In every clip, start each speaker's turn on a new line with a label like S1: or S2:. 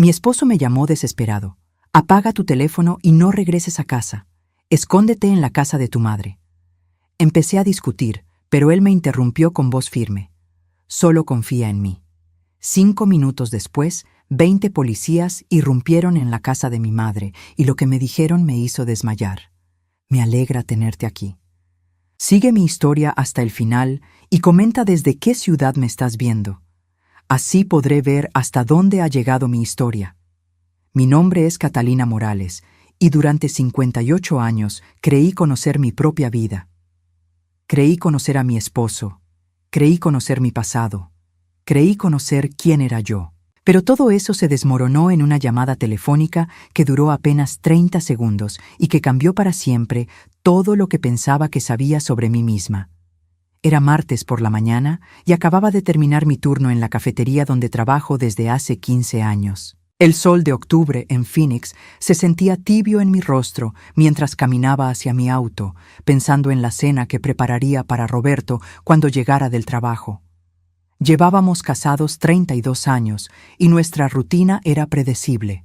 S1: Mi esposo me llamó desesperado. Apaga tu teléfono y no regreses a casa. Escóndete en la casa de tu madre. Empecé a discutir, pero él me interrumpió con voz firme. Solo confía en mí. 5 minutos después, 20 policías irrumpieron en la casa de mi madre y lo que me dijeron me hizo desmayar. Me alegra tenerte aquí. Sigue mi historia hasta el final y comenta desde qué ciudad me estás viendo. Así podré ver hasta dónde ha llegado mi historia. Mi nombre es Catalina Morales y durante 58 años creí conocer mi propia vida. Creí conocer a mi esposo. Creí conocer mi pasado. Creí conocer quién era yo. Pero todo eso se desmoronó en una llamada telefónica que duró apenas 30 segundos y que cambió para siempre todo lo que pensaba que sabía sobre mí misma. Era martes por la mañana y acababa de terminar mi turno en la cafetería donde trabajo desde hace 15 años. El sol de octubre en Phoenix se sentía tibio en mi rostro mientras caminaba hacia mi auto, pensando en la cena que prepararía para Roberto cuando llegara del trabajo. Llevábamos casados 32 años y nuestra rutina era predecible,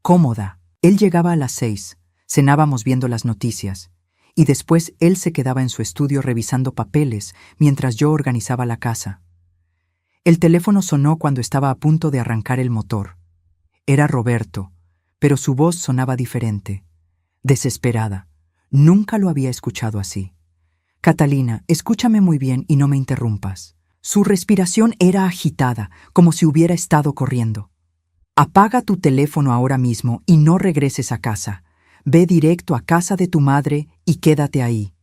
S1: cómoda. Él llegaba a las 6, cenábamos viendo las noticias, y después él se quedaba en su estudio revisando papeles mientras yo organizaba la casa. El teléfono sonó cuando estaba a punto de arrancar el motor. Era Roberto, pero su voz sonaba diferente, desesperada. Nunca lo había escuchado así. Catalina, escúchame muy bien y no me interrumpas. Su respiración era agitada, como si hubiera estado corriendo. Apaga tu teléfono ahora mismo y no regreses a casa. Ve directo a casa de tu madre y quédate ahí.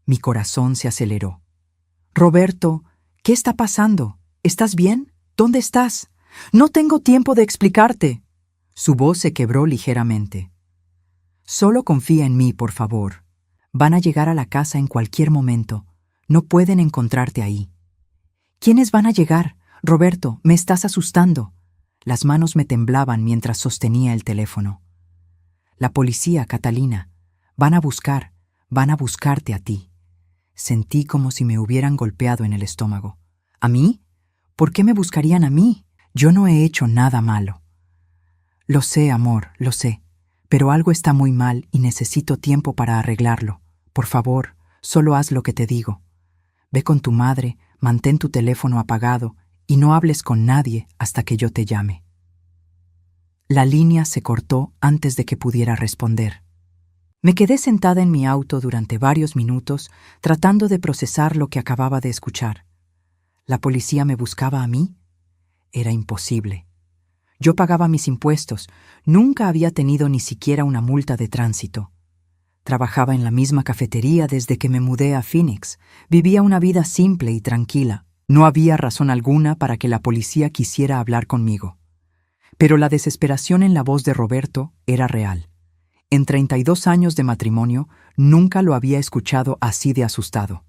S1: Mi corazón se aceleró. Roberto, ¿qué está pasando? ¿Estás bien? ¿Dónde estás? No tengo tiempo de explicarte. Su voz se quebró ligeramente. Solo confía en mí, por favor. Van a llegar a la casa en cualquier momento. No pueden encontrarte ahí. ¿Quiénes van a llegar? Roberto, me estás asustando. Las manos me temblaban mientras sostenía el teléfono. La policía, Catalina. Van a buscarte a ti. Sentí como si me hubieran golpeado en el estómago. ¿A mí? ¿Por qué me buscarían a mí? Yo no he hecho nada malo. Lo sé, amor, lo sé, pero algo está muy mal y necesito tiempo para arreglarlo. Por favor, solo haz lo que te digo. Ve con tu madre, mantén tu teléfono apagado y no hables con nadie hasta que yo te llame. La línea se cortó antes de que pudiera responder. Me quedé sentada en mi auto durante varios minutos tratando de procesar lo que acababa de escuchar. ¿La policía me buscaba a mí? Era imposible. Yo pagaba mis impuestos, nunca había tenido ni siquiera una multa de tránsito. Trabajaba en la misma cafetería desde que me mudé a Phoenix. Vivía una vida simple y tranquila. No había razón alguna para que la policía quisiera hablar conmigo. Pero la desesperación en la voz de Roberto era real. En 32 años de matrimonio, nunca lo había escuchado así de asustado.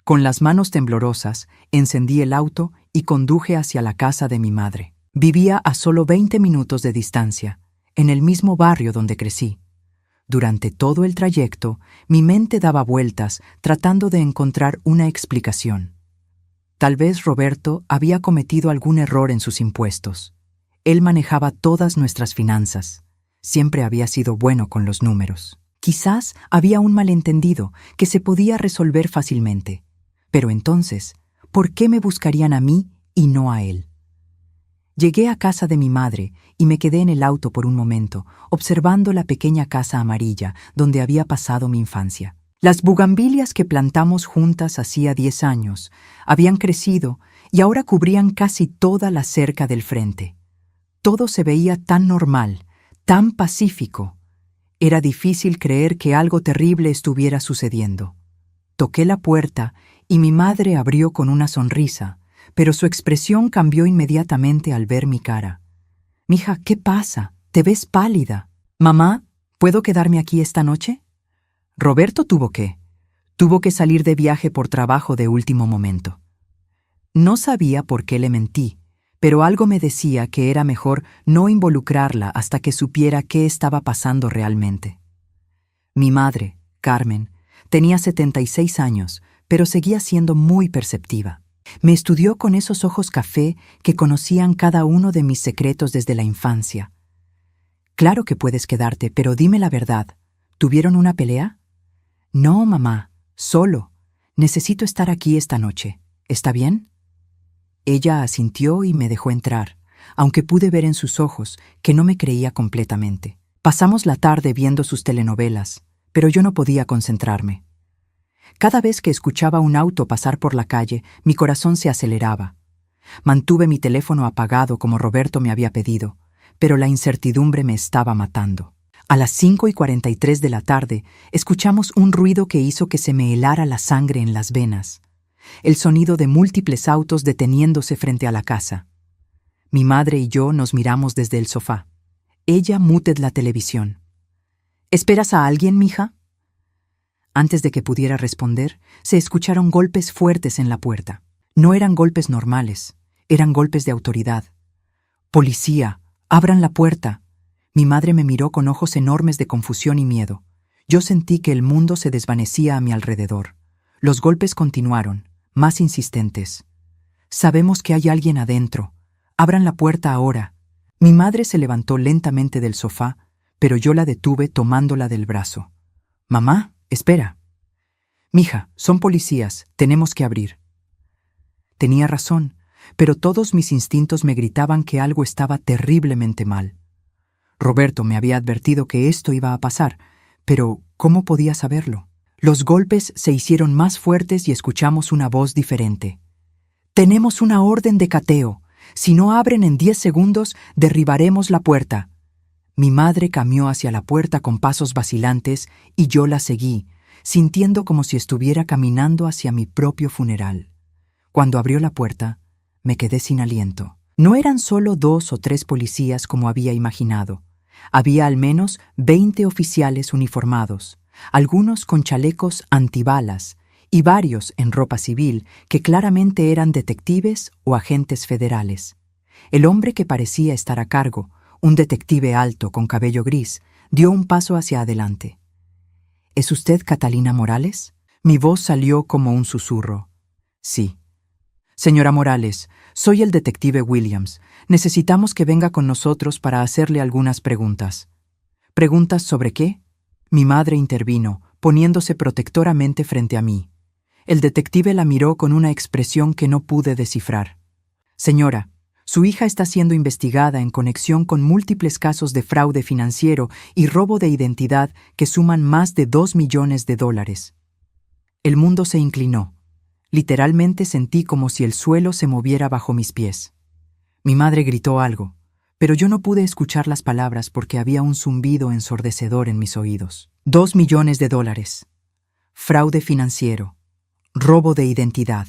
S1: Con las manos temblorosas, encendí el auto y conduje hacia la casa de mi madre. Vivía a solo 20 minutos de distancia, en el mismo barrio donde crecí. Durante todo el trayecto, mi mente daba vueltas tratando de encontrar una explicación. Tal vez Roberto había cometido algún error en sus impuestos. Él manejaba todas nuestras finanzas. Siempre había sido bueno con los números. Quizás había un malentendido que se podía resolver fácilmente. Pero entonces, ¿por qué me buscarían a mí y no a él? Llegué a casa de mi madre y me quedé en el auto por un momento, observando la pequeña casa amarilla donde había pasado mi infancia. Las bugambilias que plantamos juntas hacía 10 años habían crecido y ahora cubrían casi toda la cerca del frente. Todo se veía tan normal, tan pacífico. Era difícil creer que algo terrible estuviera sucediendo. Toqué la puerta y mi madre abrió con una sonrisa, pero su expresión cambió inmediatamente al ver mi cara. «Mija, ¿qué pasa? Te ves pálida. Mamá, ¿puedo quedarme aquí esta noche?» Roberto tuvo que salir de viaje por trabajo de último momento. No sabía por qué le mentí, pero algo me decía que era mejor no involucrarla hasta que supiera qué estaba pasando realmente. Mi madre, Carmen, tenía 76 años, pero seguía siendo muy perceptiva. Me estudió con esos ojos café que conocían cada uno de mis secretos desde la infancia. Claro que puedes quedarte, pero dime la verdad. ¿Tuvieron una pelea? No, mamá, solo. Necesito estar aquí esta noche. ¿Está bien? Ella asintió y me dejó entrar, aunque pude ver en sus ojos que no me creía completamente. Pasamos la tarde viendo sus telenovelas, pero yo no podía concentrarme. Cada vez que escuchaba un auto pasar por la calle, mi corazón se aceleraba. Mantuve mi teléfono apagado como Roberto me había pedido, pero la incertidumbre me estaba matando. A las 5:43 de la tarde, escuchamos un ruido que hizo que se me helara la sangre en las venas. El sonido de múltiples autos deteniéndose frente a la casa. Mi madre y yo nos miramos desde el sofá. Ella muted la televisión. ¿Esperas a alguien, mija? Antes de que pudiera responder, se escucharon golpes fuertes en la puerta. No eran golpes normales, eran golpes de autoridad. «Policía, abran la puerta». Mi madre me miró con ojos enormes de confusión y miedo. Yo sentí que el mundo se desvanecía a mi alrededor. Los golpes continuaron, más insistentes. «Sabemos que hay alguien adentro. Abran la puerta ahora». Mi madre se levantó lentamente del sofá, pero yo la detuve tomándola del brazo. «Mamá, espera». «Mija, son policías, tenemos que abrir». Tenía razón, pero todos mis instintos me gritaban que algo estaba terriblemente mal. Roberto me había advertido que esto iba a pasar, pero ¿cómo podía saberlo? Los golpes se hicieron más fuertes y escuchamos una voz diferente. «Tenemos una orden de cateo. Si no abren en 10 segundos, derribaremos la puerta». Mi madre caminó hacia la puerta con pasos vacilantes y yo la seguí, sintiendo como si estuviera caminando hacia mi propio funeral. Cuando abrió la puerta, me quedé sin aliento. No eran solo 2 o 3 policías como había imaginado. Había al menos 20 oficiales uniformados, algunos con chalecos antibalas y varios en ropa civil que claramente eran detectives o agentes federales. El hombre que parecía estar a cargo, un detective alto con cabello gris, dio un paso hacia adelante. «¿Es usted Catalina Morales?» Mi voz salió como un susurro. «Sí». «Señora Morales, soy el detective Williams. Necesitamos que venga con nosotros para hacerle algunas preguntas». «¿Preguntas sobre qué?» Mi madre intervino, poniéndose protectoramente frente a mí. El detective la miró con una expresión que no pude descifrar. «Señora, su hija está siendo investigada en conexión con múltiples casos de fraude financiero y robo de identidad que suman más de $2 millones. El mundo se inclinó. Literalmente sentí como si el suelo se moviera bajo mis pies. Mi madre gritó algo, pero yo no pude escuchar las palabras porque había un zumbido ensordecedor en mis oídos. $2 millones. Fraude financiero. Robo de identidad.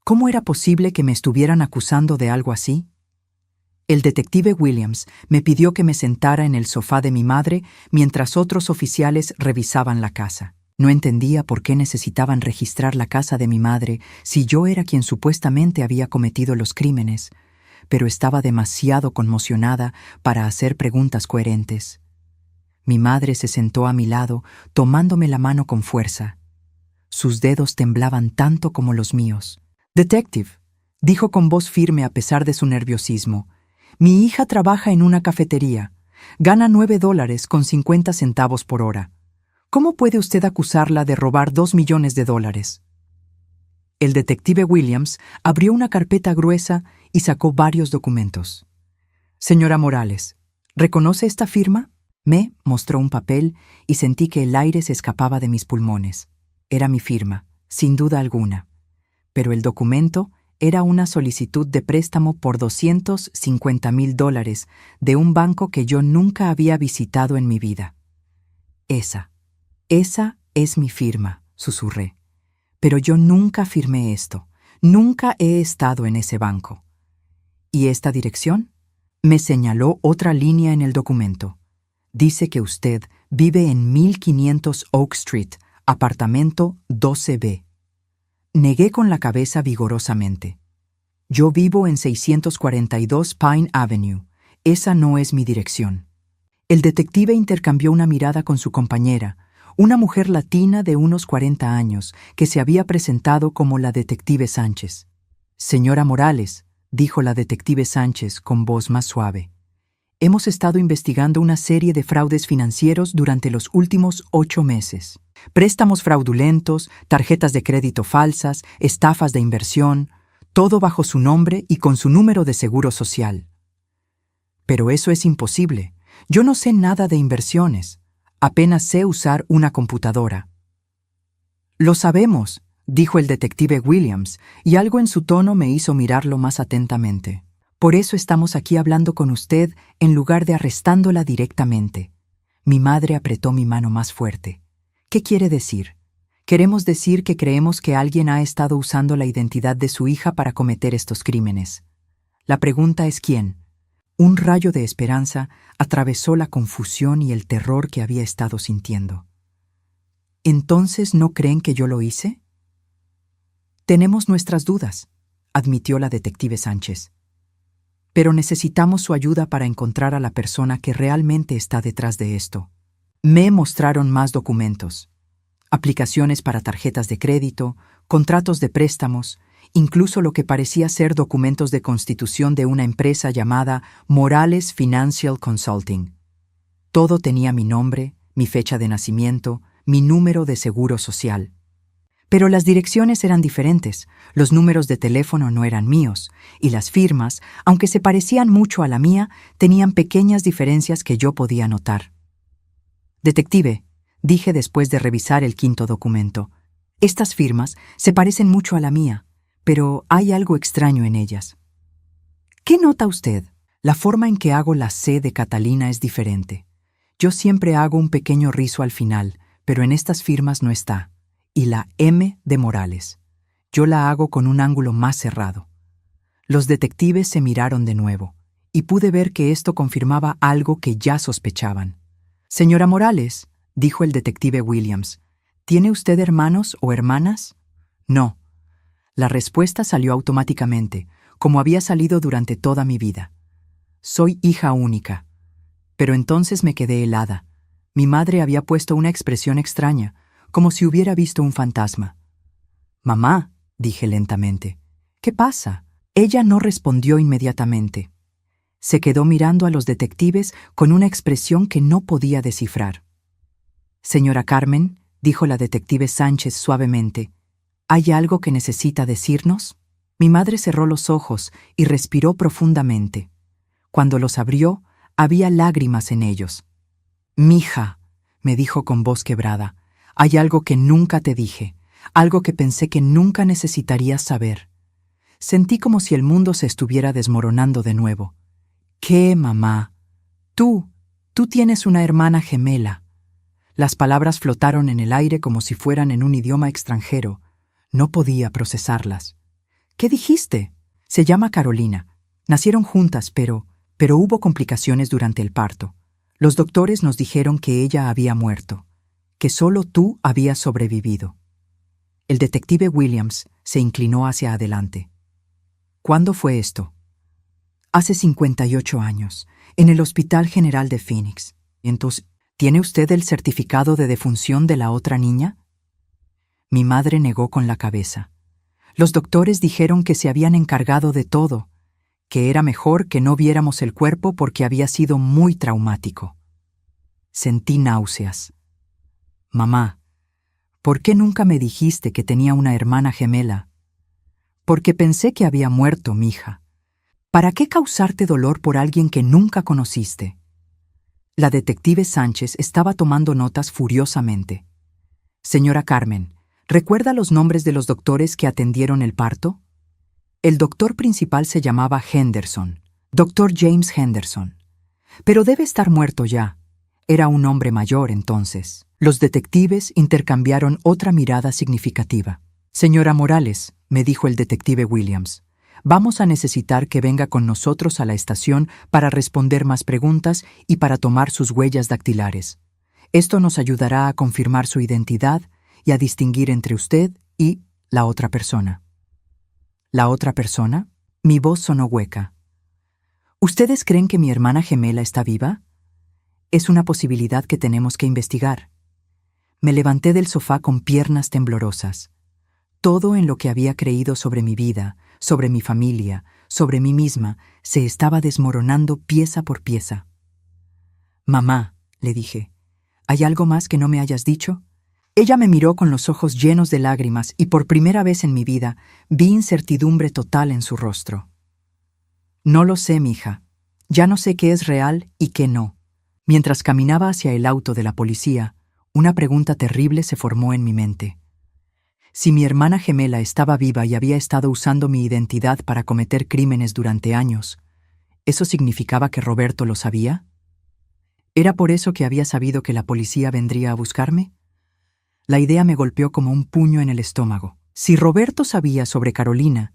S1: ¿Cómo era posible que me estuvieran acusando de algo así? El detective Williams me pidió que me sentara en el sofá de mi madre mientras otros oficiales revisaban la casa. No entendía por qué necesitaban registrar la casa de mi madre si yo era quien supuestamente había cometido los crímenes, pero estaba demasiado conmocionada para hacer preguntas coherentes. Mi madre se sentó a mi lado, tomándome la mano con fuerza. Sus dedos temblaban tanto como los míos. «Detective», dijo con voz firme a pesar de su nerviosismo, «mi hija trabaja en una cafetería. Gana $9.50 por hora. ¿Cómo puede usted acusarla de robar $2 millones? El detective Williams abrió una carpeta gruesa y sacó varios documentos. «Señora Morales, ¿reconoce esta firma?» Me mostró un papel y sentí que el aire se escapaba de mis pulmones. Era mi firma, sin duda alguna. Pero el documento era una solicitud de préstamo por $250,000 de un banco que yo nunca había visitado en mi vida. Esa es mi firma», susurré. «Pero yo nunca firmé esto. Nunca he estado en ese banco». «¿Y esta dirección?» Me señaló otra línea en el documento. «Dice que usted vive en 1500 Oak Street, apartamento 12B». Negué con la cabeza vigorosamente. «Yo vivo en 642 Pine Avenue. Esa no es mi dirección». El detective intercambió una mirada con su compañera, una mujer latina de unos 40 años, que se había presentado como la detective Sánchez. Señora Morales, dijo la detective Sánchez con voz más suave, hemos estado investigando una serie de fraudes financieros durante los últimos 8 meses. Préstamos fraudulentos, tarjetas de crédito falsas, estafas de inversión, todo bajo su nombre y con su número de seguro social. Pero eso es imposible. Yo no sé nada de inversiones. Apenas sé usar una computadora. Lo sabemos, dijo el detective Williams, y algo en su tono me hizo mirarlo más atentamente. Por eso estamos aquí hablando con usted en lugar de arrestándola directamente. Mi madre apretó mi mano más fuerte. ¿Qué quiere decir? Queremos decir que creemos que alguien ha estado usando la identidad de su hija para cometer estos crímenes. La pregunta es ¿quién? Un rayo de esperanza atravesó la confusión y el terror que había estado sintiendo. ¿Entonces no creen que yo lo hice? Tenemos nuestras dudas, admitió la detective Sánchez. Pero necesitamos su ayuda para encontrar a la persona que realmente está detrás de esto. Me mostraron más documentos. Aplicaciones para tarjetas de crédito, contratos de préstamos, incluso lo que parecía ser documentos de constitución de una empresa llamada Morales Financial Consulting. Todo tenía mi nombre, mi fecha de nacimiento, mi número de seguro social. Pero las direcciones eran diferentes, los números de teléfono no eran míos, y las firmas, aunque se parecían mucho a la mía, tenían pequeñas diferencias que yo podía notar. Detective, dije después de revisar el 5º documento, estas firmas se parecen mucho a la mía, pero hay algo extraño en ellas. ¿Qué nota usted? La forma en que hago la C de Catalina es diferente. Yo siempre hago un pequeño rizo al final, pero en estas firmas no está. Y la M de Morales. Yo la hago con un ángulo más cerrado. Los detectives se miraron de nuevo, y pude ver que esto confirmaba algo que ya sospechaban. Señora Morales, dijo el detective Williams, ¿tiene usted hermanos o hermanas? No. La respuesta salió automáticamente, como había salido durante toda mi vida. Soy hija única. Pero entonces me quedé helada. Mi madre había puesto una expresión extraña, como si hubiera visto un fantasma. Mamá, dije lentamente, ¿qué pasa? Ella no respondió inmediatamente. Se quedó mirando a los detectives con una expresión que no podía descifrar. Señora Carmen, dijo la detective Sánchez suavemente, ¿hay algo que necesita decirnos? Mi madre cerró los ojos y respiró profundamente. Cuando los abrió, había lágrimas en ellos. Mija, me dijo con voz quebrada, hay algo que nunca te dije, algo que pensé que nunca necesitarías saber. Sentí como si el mundo se estuviera desmoronando de nuevo. ¿Qué, mamá? Tú tienes una hermana gemela. Las palabras flotaron en el aire como si fueran en un idioma extranjero. No podía procesarlas. ¿Qué dijiste? Se llama Carolina. Nacieron juntas, pero hubo complicaciones durante el parto. Los doctores nos dijeron que ella había muerto, que solo tú habías sobrevivido. El detective Williams se inclinó hacia adelante. ¿Cuándo fue esto? Hace 58 años, en el Hospital General de Phoenix. Entonces, ¿tiene usted el certificado de defunción de la otra niña? Mi madre negó con la cabeza. Los doctores dijeron que se habían encargado de todo, que era mejor que no viéramos el cuerpo porque había sido muy traumático. Sentí náuseas. Mamá, ¿por qué nunca me dijiste que tenía una hermana gemela? Porque pensé que había muerto, mija. ¿Para qué causarte dolor por alguien que nunca conociste? La detective Sánchez estaba tomando notas furiosamente. Señora Carmen, ¿recuerda los nombres de los doctores que atendieron el parto? El doctor principal se llamaba Henderson, Dr. James Henderson. Pero debe estar muerto ya. Era un hombre mayor entonces. Los detectives intercambiaron otra mirada significativa. Señora Morales, me dijo el detective Williams, vamos a necesitar que venga con nosotros a la estación para responder más preguntas y para tomar sus huellas dactilares. Esto nos ayudará a confirmar su identidad y a distinguir entre usted y la otra persona. ¿La otra persona? Mi voz sonó hueca. ¿Ustedes creen que mi hermana gemela está viva? Es una posibilidad que tenemos que investigar. Me levanté del sofá con piernas temblorosas. Todo en lo que había creído sobre mi vida, sobre mi familia, sobre mí misma, se estaba desmoronando pieza por pieza. «Mamá», le dije, «¿hay algo más que no me hayas dicho?» Ella me miró con los ojos llenos de lágrimas y por primera vez en mi vida vi incertidumbre total en su rostro. «No lo sé, mija. Ya no sé qué es real y qué no». Mientras caminaba hacia el auto de la policía, una pregunta terrible se formó en mi mente. Si mi hermana gemela estaba viva y había estado usando mi identidad para cometer crímenes durante años, ¿eso significaba que Roberto lo sabía? ¿Era por eso que había sabido que la policía vendría a buscarme? La idea me golpeó como un puño en el estómago. Si Roberto sabía sobre Carolina,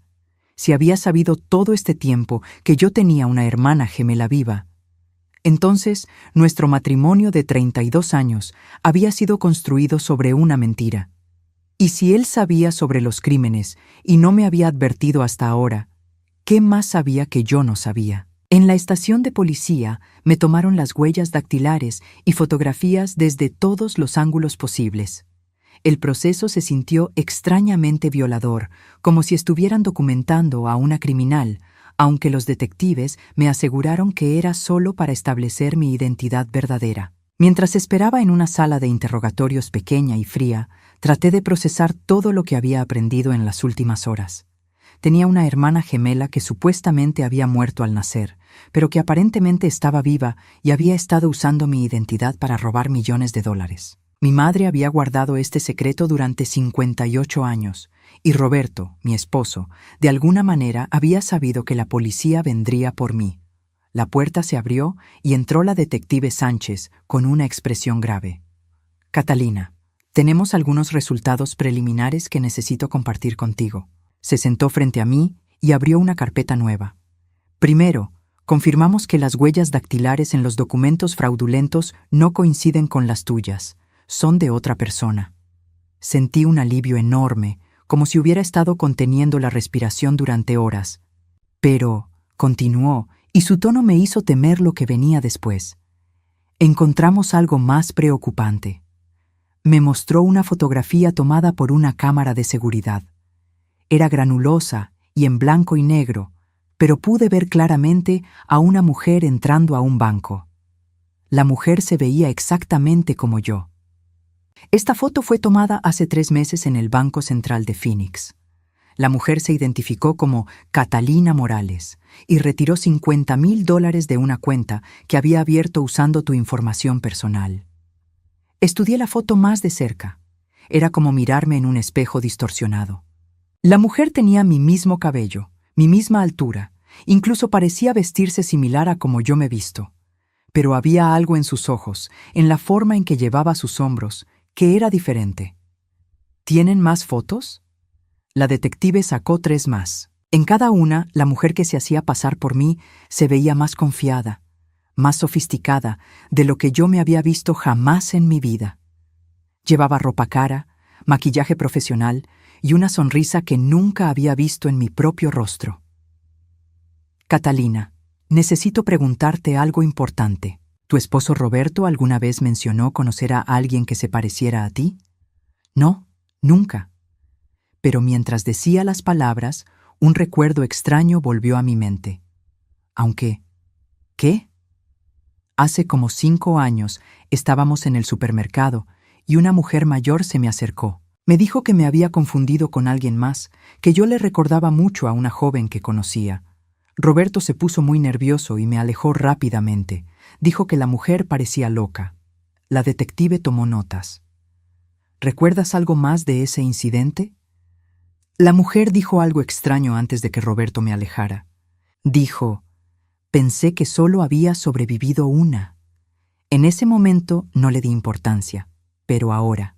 S1: si había sabido todo este tiempo que yo tenía una hermana gemela viva, entonces nuestro matrimonio de 32 años había sido construido sobre una mentira. Y si él sabía sobre los crímenes y no me había advertido hasta ahora, ¿qué más sabía que yo no sabía? En la estación de policía me tomaron las huellas dactilares y fotografías desde todos los ángulos posibles. El proceso se sintió extrañamente violador, como si estuvieran documentando a una criminal, aunque los detectives me aseguraron que era solo para establecer mi identidad verdadera. Mientras esperaba en una sala de interrogatorios pequeña y fría, traté de procesar todo lo que había aprendido en las últimas horas. Tenía una hermana gemela que supuestamente había muerto al nacer, pero que aparentemente estaba viva y había estado usando mi identidad para robar millones de dólares. Mi madre había guardado este secreto durante 58 años, y Roberto, mi esposo, de alguna manera había sabido que la policía vendría por mí. La puerta se abrió y entró la detective Sánchez con una expresión grave. «Catalina, tenemos algunos resultados preliminares que necesito compartir contigo». Se sentó frente a mí y abrió una carpeta nueva. «Primero, confirmamos que las huellas dactilares en los documentos fraudulentos no coinciden con las tuyas. Son de otra persona». Sentí un alivio enorme, como si hubiera estado conteniendo la respiración durante horas. «Pero», continuó, y su tono me hizo temer lo que venía después. «Encontramos algo más preocupante». Me mostró una fotografía tomada por una cámara de seguridad. Era granulosa y en blanco y negro, pero pude ver claramente a una mujer entrando a un banco. La mujer se veía exactamente como yo. Esta foto fue tomada hace 3 meses en el Banco Central de Phoenix. La mujer se identificó como Catalina Morales y retiró $50,000 de una cuenta que había abierto usando tu información personal. Estudié la foto más de cerca. Era como mirarme en un espejo distorsionado. La mujer tenía mi mismo cabello, mi misma altura, incluso parecía vestirse similar a como yo me visto. Pero había algo en sus ojos, en la forma en que llevaba sus hombros, que era diferente. ¿Tienen más fotos? La detective sacó 3 más. En cada una, la mujer que se hacía pasar por mí se veía más confiada, más sofisticada de lo que yo me había visto jamás en mi vida. Llevaba ropa cara, maquillaje profesional y una sonrisa que nunca había visto en mi propio rostro. «Catalina, necesito preguntarte algo importante. ¿Tu esposo Roberto alguna vez mencionó conocer a alguien que se pareciera a ti?» «No, nunca». Pero mientras decía las palabras, un recuerdo extraño volvió a mi mente. Aunque, ¿qué? Hace como 5 años estábamos en el supermercado y una mujer mayor se me acercó. Me dijo que me había confundido con alguien más, que yo le recordaba mucho a una joven que conocía. Roberto se puso muy nervioso y me alejó rápidamente. Dijo que la mujer parecía loca. La detective tomó notas. ¿Recuerdas algo más de ese incidente? La mujer dijo algo extraño antes de que Roberto me alejara. Dijo, «Pensé que solo había sobrevivido una». En ese momento no le di importancia, pero ahora.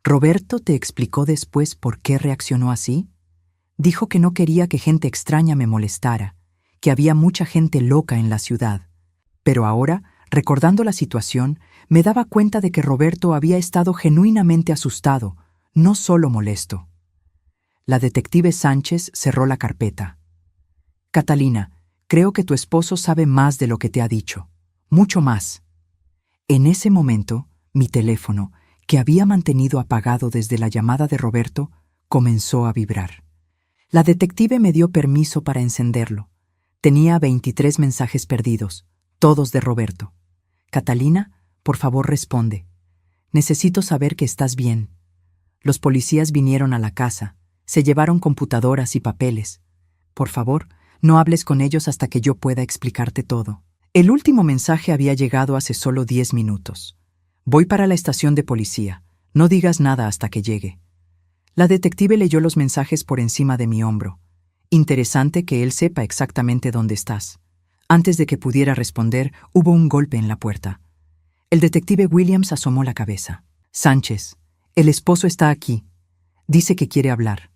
S1: ¿Roberto te explicó después por qué reaccionó así? Dijo que no quería que gente extraña me molestara, que había mucha gente loca en la ciudad. Pero ahora, recordando la situación, me daba cuenta de que Roberto había estado genuinamente asustado, no solo molesto. La detective Sánchez cerró la carpeta. «Catalina, creo que tu esposo sabe más de lo que te ha dicho. Mucho más». En ese momento, mi teléfono, que había mantenido apagado desde la llamada de Roberto, comenzó a vibrar. La detective me dio permiso para encenderlo. Tenía 23 mensajes perdidos, todos de Roberto. Catalina, por favor responde. Necesito saber que estás bien. Los policías vinieron a la casa, se llevaron computadoras y papeles. Por favor, no hables con ellos hasta que yo pueda explicarte todo. El último mensaje había llegado hace solo 10 minutos. Voy para la estación de policía. No digas nada hasta que llegue. La detective leyó los mensajes por encima de mi hombro. Interesante que él sepa exactamente dónde estás. Antes de que pudiera responder, hubo un golpe en la puerta. El detective Williams asomó la cabeza. Sánchez, el esposo está aquí. Dice que quiere hablar.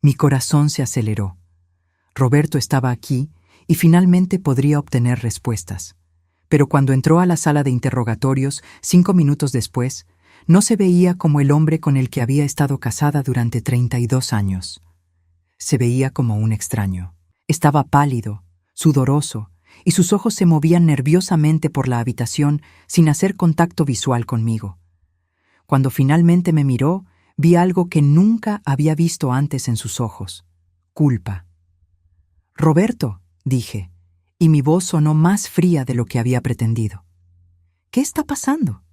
S1: Mi corazón se aceleró. Roberto estaba aquí y finalmente podría obtener respuestas. Pero cuando entró a la sala de interrogatorios, 5 minutos después, no se veía como el hombre con el que había estado casada durante 32 años. Se veía como un extraño. Estaba pálido, sudoroso, y sus ojos se movían nerviosamente por la habitación sin hacer contacto visual conmigo. Cuando finalmente me miró, vi algo que nunca había visto antes en sus ojos: culpa. «Roberto», dije, y mi voz sonó más fría de lo que había pretendido. «¿Qué está pasando?»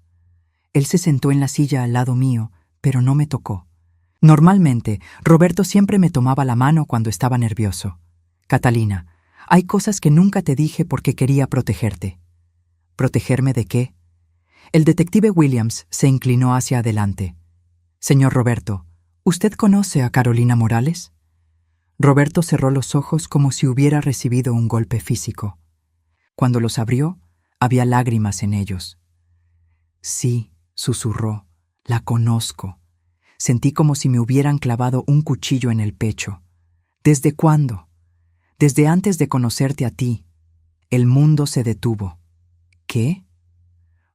S1: Él se sentó en la silla al lado mío, pero no me tocó. Normalmente, Roberto siempre me tomaba la mano cuando estaba nervioso. «Catalina, hay cosas que nunca te dije porque quería protegerte». ¿Protegerme de qué? El detective Williams se inclinó hacia adelante. «Señor Roberto, ¿usted conoce a Carolina Morales?» Roberto cerró los ojos como si hubiera recibido un golpe físico. Cuando los abrió, había lágrimas en ellos. «Sí», susurró, «la conozco». Sentí como si me hubieran clavado un cuchillo en el pecho. ¿Desde cuándo? Desde antes de conocerte a ti. El mundo se detuvo. ¿Qué?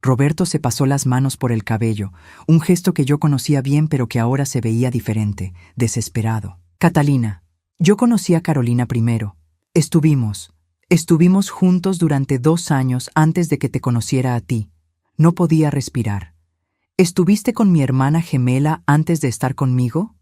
S1: Roberto se pasó las manos por el cabello, un gesto que yo conocía bien pero que ahora se veía diferente, desesperado. «Catalina, yo conocí a Carolina primero. Estuvimos juntos durante 2 años antes de que te conociera a ti. No podía respirar. ¿Estuviste con mi hermana gemela antes de estar conmigo?»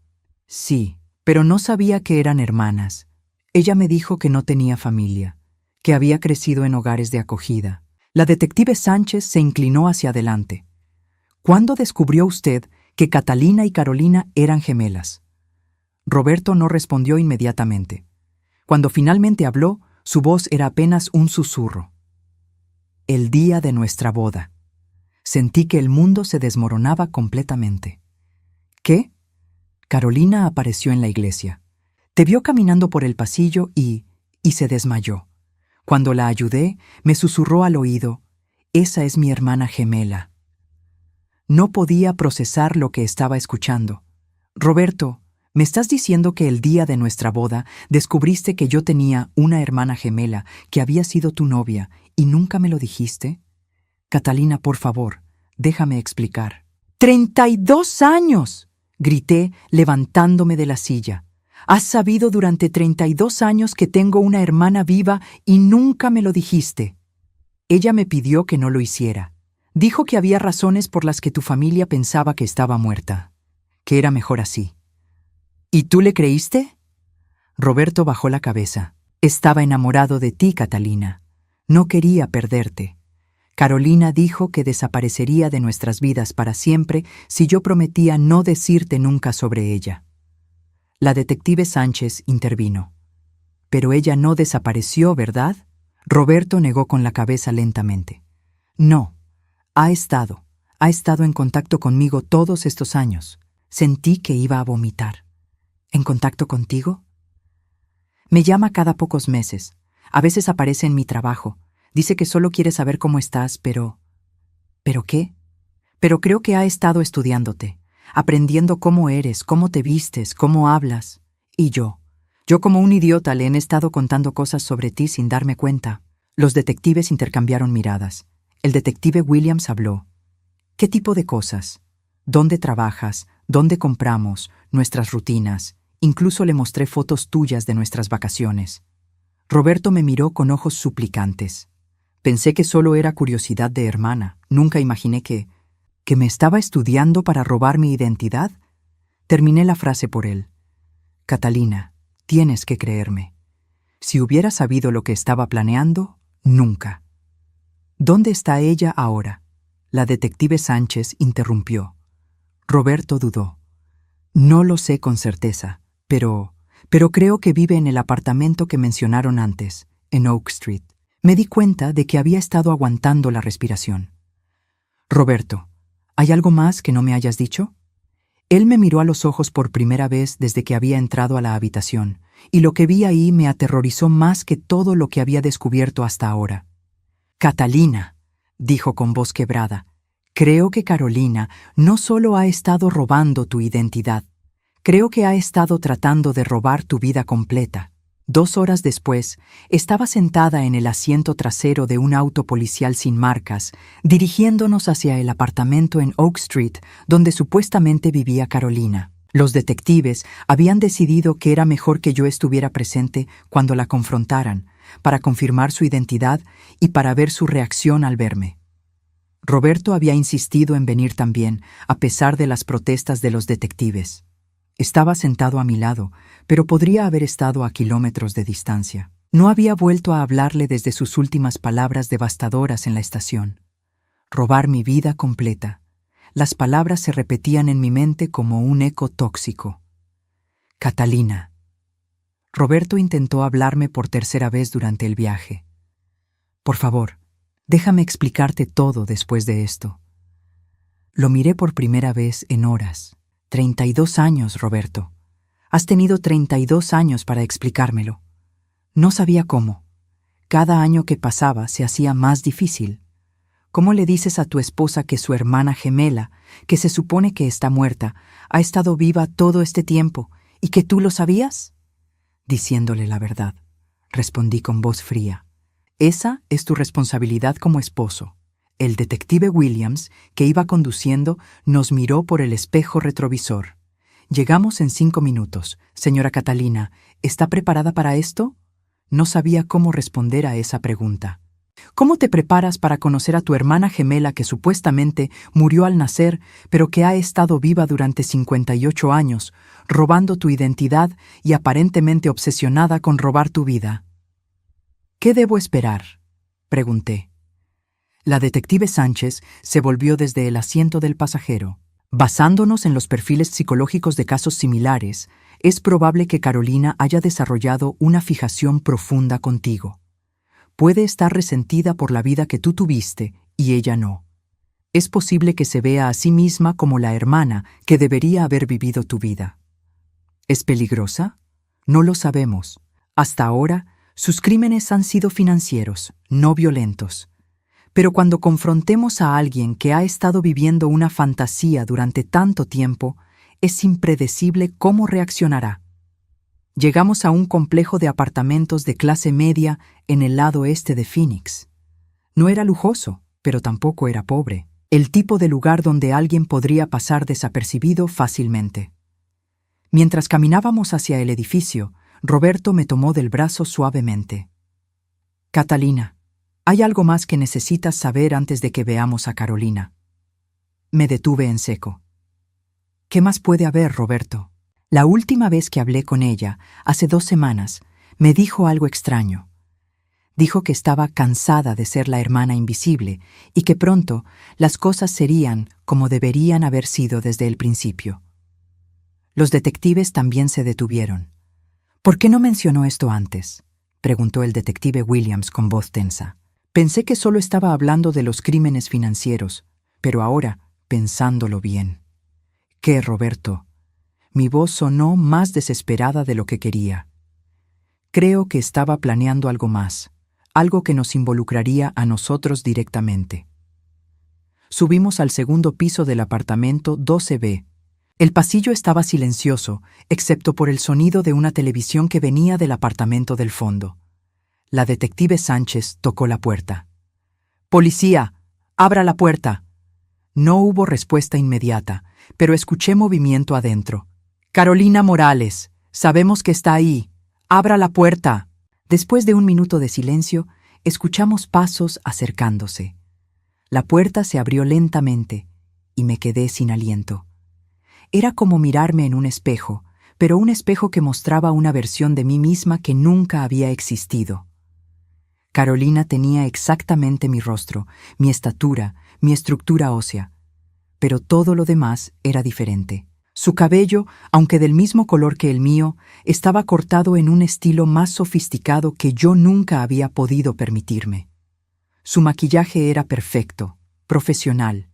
S1: «Sí, pero no sabía que eran hermanas. Ella me dijo que no tenía familia, que había crecido en hogares de acogida». La detective Sánchez se inclinó hacia adelante. «¿Cuándo descubrió usted que Catalina y Carolina eran gemelas?» Roberto no respondió inmediatamente. Cuando finalmente habló, su voz era apenas un susurro. «El día de nuestra boda». Sentí que el mundo se desmoronaba completamente. «¿Qué?» Carolina apareció en la iglesia. Te vio caminando por el pasillo y se desmayó. Cuando la ayudé, me susurró al oído: «Esa es mi hermana gemela». No podía procesar lo que estaba escuchando. «Roberto, ¿me estás diciendo que el día de nuestra boda descubriste que yo tenía una hermana gemela que había sido tu novia y nunca me lo dijiste?» «Catalina, por favor, déjame explicar». «¡32 años!», grité, levantándome de la silla. «Has sabido durante 32 años que tengo una hermana viva y nunca me lo dijiste». Ella me pidió que no lo hiciera. Dijo que había razones por las que tu familia pensaba que estaba muerta, que era mejor así. ¿Y tú le creíste?» Roberto bajó la cabeza. «Estaba enamorado de ti, Catalina. No quería perderte. Carolina dijo que desaparecería de nuestras vidas para siempre si yo prometía no decirte nunca sobre ella». La detective Sánchez intervino. «Pero ella no desapareció, ¿verdad?» Roberto negó con la cabeza lentamente. «No, ha estado en contacto conmigo todos estos años. Sentí que iba a vomitar». «¿En contacto contigo?» «Me llama cada pocos meses. A veces aparece en mi trabajo. Dice que solo quiere saber cómo estás, pero... ¿Pero qué? Pero creo que ha estado estudiándote, aprendiendo cómo eres, cómo te vistes, cómo hablas. Y yo como un idiota le he estado contando cosas sobre ti sin darme cuenta». Los detectives intercambiaron miradas. El detective Williams habló. «¿Qué tipo de cosas? ¿Dónde trabajas? ¿Dónde compramos? Nuestras rutinas. Incluso le mostré fotos tuyas de nuestras vacaciones». Roberto me miró con ojos suplicantes. Pensé que solo era curiosidad de hermana. Nunca imaginé que me estaba estudiando para robar mi identidad. Terminé la frase por él. «Catalina, Tienes que creerme. Si hubiera sabido lo que estaba planeando, nunca. ¿Dónde está ella ahora? La detective Sánchez interrumpió. Roberto dudó. No lo sé con certeza, pero creo que vive en el apartamento que mencionaron antes, en Oak Street. Me di cuenta de que había estado aguantando la respiración. Roberto, ¿hay algo más que no me hayas dicho? Él me miró a los ojos por primera vez desde que había entrado a la habitación, y lo que vi ahí me aterrorizó más que todo lo que había descubierto hasta ahora. Catalina, dijo con voz quebrada, creo que Carolina no solo ha estado robando tu identidad, creo que ha estado tratando de robar tu vida completa. 2 horas después, estaba sentada en el asiento trasero de un auto policial sin marcas, dirigiéndonos hacia el apartamento en Oak Street, donde supuestamente vivía Carolina. Los detectives habían decidido que era mejor que yo estuviera presente cuando la confrontaran, para confirmar su identidad y para ver su reacción al verme. Roberto había insistido en venir también, a pesar de las protestas de los detectives. Estaba sentado a mi lado, pero podría haber estado a kilómetros de distancia. No había vuelto a hablarle desde sus últimas palabras devastadoras en la estación. Robar mi vida completa. Las palabras se repetían en mi mente como un eco tóxico. Catalina. Roberto intentó hablarme por tercera vez durante el viaje. Por favor, déjame explicarte todo después de esto. Lo miré por primera vez en horas. 32 años, Roberto. Has tenido 32 años para explicármelo. No sabía cómo. Cada año que pasaba se hacía más difícil. ¿Cómo le dices a tu esposa que su hermana gemela, que se supone que está muerta, ha estado viva todo este tiempo y que tú lo sabías? Diciéndole la verdad, respondí con voz fría. Esa es tu responsabilidad como esposo. El detective Williams, que iba conduciendo, nos miró por el espejo retrovisor. Llegamos en 5 minutos. Señora Catalina, ¿está preparada para esto? No sabía cómo responder a esa pregunta. ¿Cómo te preparas para conocer a tu hermana gemela que supuestamente murió al nacer, pero que ha estado viva durante 58 años, robando tu identidad y aparentemente obsesionada con robar tu vida? ¿Qué debo esperar?, pregunté. La detective Sánchez se volvió desde el asiento del pasajero. Basándonos en los perfiles psicológicos de casos similares, es probable que Carolina haya desarrollado una fijación profunda contigo. Puede estar resentida por la vida que tú tuviste y ella no. Es posible que se vea a sí misma como la hermana que debería haber vivido tu vida. ¿Es peligrosa? No lo sabemos. Hasta ahora, sus crímenes han sido financieros, no violentos. Pero cuando confrontemos a alguien que ha estado viviendo una fantasía durante tanto tiempo, es impredecible cómo reaccionará. Llegamos a un complejo de apartamentos de clase media en el lado este de Phoenix. No era lujoso, pero tampoco era pobre. El tipo de lugar donde alguien podría pasar desapercibido fácilmente. Mientras caminábamos hacia el edificio, Roberto me tomó del brazo suavemente. Catalina, hay algo más que necesitas saber antes de que veamos a Carolina. Me detuve en seco. ¿Qué más puede haber, Roberto? La última vez que hablé con ella, hace 2 semanas, me dijo algo extraño. Dijo que estaba cansada de ser la hermana invisible y que pronto las cosas serían como deberían haber sido desde el principio. Los detectives también se detuvieron. ¿Por qué no mencionó esto antes?, preguntó el detective Williams con voz tensa. Pensé que solo estaba hablando de los crímenes financieros, pero ahora, pensándolo bien. ¿Qué, Roberto? Mi voz sonó más desesperada de lo que quería. Creo que estaba planeando algo más, algo que nos involucraría a nosotros directamente. Subimos al segundo piso del apartamento 12B. El pasillo estaba silencioso, excepto por el sonido de una televisión que venía del apartamento del fondo. La detective Sánchez tocó la puerta. «¡Policía! ¡Abra la puerta!». No hubo respuesta inmediata, pero escuché movimiento adentro. «Carolina Morales, sabemos que está ahí. ¡Abra la puerta!». Después de 1 minuto de silencio, escuchamos pasos acercándose. La puerta se abrió lentamente y me quedé sin aliento. Era como mirarme en un espejo, pero un espejo que mostraba una versión de mí misma que nunca había existido. Carolina tenía exactamente mi rostro, mi estatura, mi estructura ósea, pero todo lo demás era diferente. Su cabello, aunque del mismo color que el mío, estaba cortado en un estilo más sofisticado que yo nunca había podido permitirme. Su maquillaje era perfecto, profesional.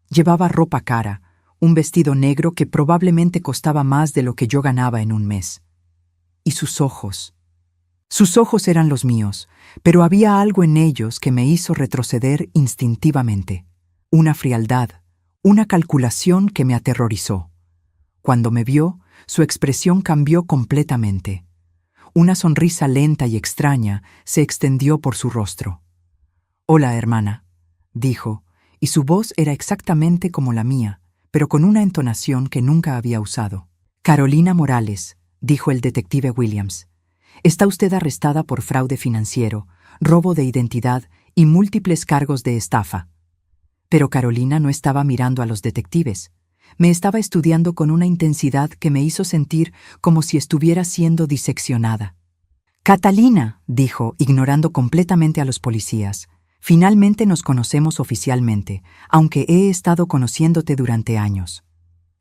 S1: Llevaba ropa cara, un vestido negro que probablemente costaba más de lo que yo ganaba en un mes. Y sus ojos. Sus ojos eran los míos, pero había algo en ellos que me hizo retroceder instintivamente. Una frialdad, una calculación que me aterrorizó. Cuando me vio, su expresión cambió completamente. Una sonrisa lenta y extraña se extendió por su rostro. «Hola, hermana», dijo, y su voz era exactamente como la mía, pero con una entonación que nunca había usado. «Carolina Morales», dijo el detective Williams. «Está usted arrestada por fraude financiero, robo de identidad y múltiples cargos de estafa». Pero Carolina no estaba mirando a los detectives. Me estaba estudiando con una intensidad que me hizo sentir como si estuviera siendo diseccionada. «Catalina», dijo, ignorando completamente a los policías, «finalmente nos conocemos oficialmente, aunque he estado conociéndote durante años».